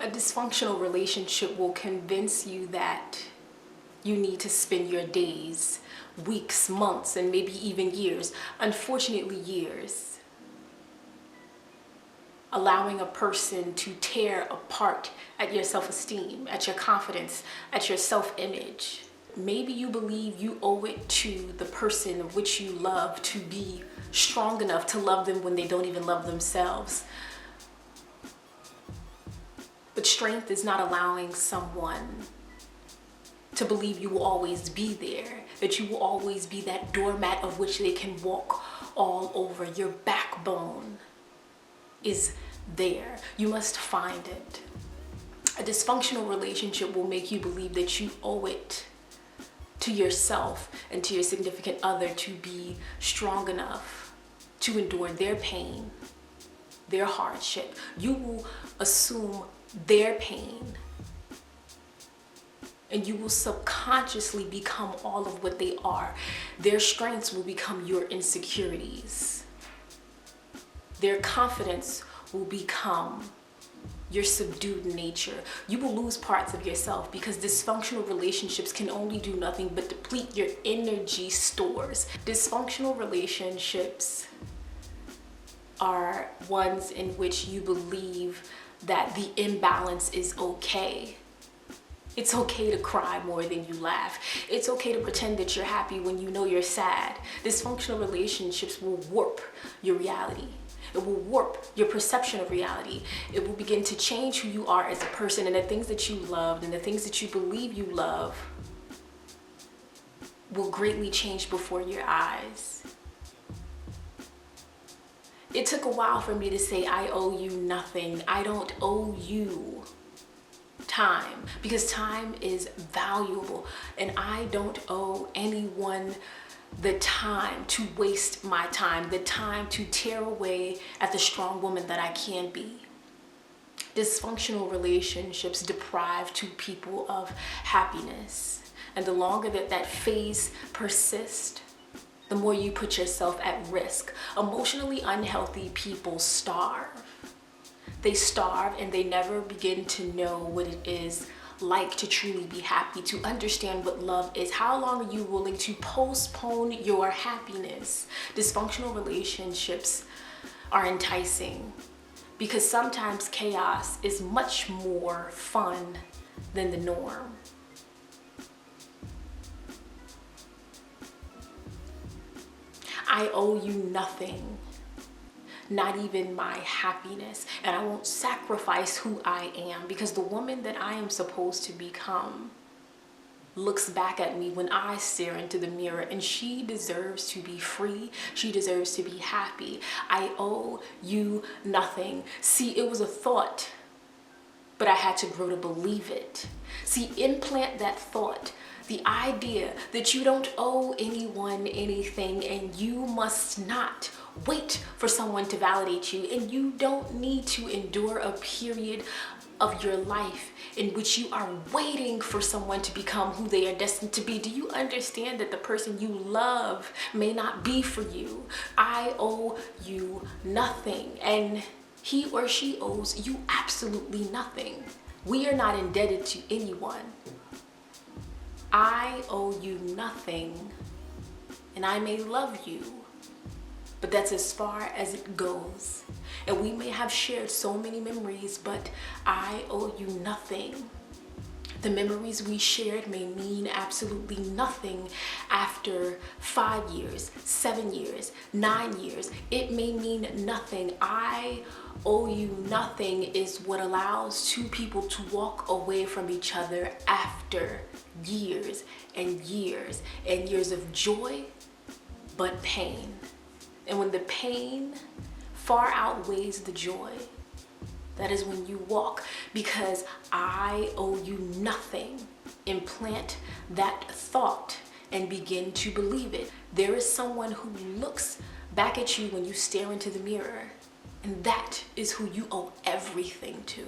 A dysfunctional relationship will convince you that you need to spend your days, weeks, months, and maybe even years, unfortunately years, allowing a person to tear apart at your self-esteem, at your confidence, at your self-image. Maybe you believe you owe it to the person of which you love to be strong enough to love them when they don't even love themselves. But strength is not allowing someone to believe you will always be there, that you will always be that doormat of which they can walk all over. Your backbone is there. You must find it. A dysfunctional relationship will make you believe that you owe it to yourself and to your significant other to be strong enough to endure their pain, their hardship. You will assume their pain, and you will subconsciously become all of what they are. Their strengths will become your insecurities. Their confidence will become your subdued nature. You will lose parts of yourself because dysfunctional relationships can only do nothing but deplete your energy stores. Dysfunctional relationships are ones in which you believe that the imbalance is okay. It's okay to cry more than you laugh. It's okay to pretend that you're happy when you know you're sad. Dysfunctional relationships will warp your reality. It will warp your perception of reality. It will begin to change who you are as a person, and the things that you loved and the things that you believe you love will greatly change before your eyes. It took a while for me to say, I owe you nothing. I don't owe you time, because time is valuable, and I don't owe anyone the time to waste my time, the time to tear away at the strong woman that I can be. Dysfunctional relationships deprive two people of happiness, and the longer that phase persists, the more you put yourself at risk. Emotionally unhealthy people starve. They starve, and they never begin to know what it is like to truly be happy, to understand what love is. How long are you willing to postpone your happiness? Dysfunctional relationships are enticing because sometimes chaos is much more fun than the norm. I owe you nothing, not even my happiness, and I won't sacrifice who I am, because the woman that I am supposed to become looks back at me when I stare into the mirror, and she deserves to be free. She deserves to be happy. I owe you nothing. See, it was a thought, but I had to grow to believe it. See, implant that thought. The idea that you don't owe anyone anything, and you must not wait for someone to validate you, and you don't need to endure a period of your life in which you are waiting for someone to become who they are destined to be. Do you understand that the person you love may not be for you? I owe you nothing, and he or she owes you absolutely nothing. We are not indebted to anyone. I owe you nothing, and I may love you, but that's as far as it goes. And we may have shared so many memories, but I owe you nothing. The memories we shared may mean absolutely nothing after 5 years, 7 years, 9 years. It may mean nothing. I owe you nothing is what allows two people to walk away from each other after years and years and years of joy, but pain. And when the pain far outweighs the joy, that is when you walk, because I owe you nothing. Implant that thought and begin to believe it. There is someone who looks back at you when you stare into the mirror, and that is who you owe everything to.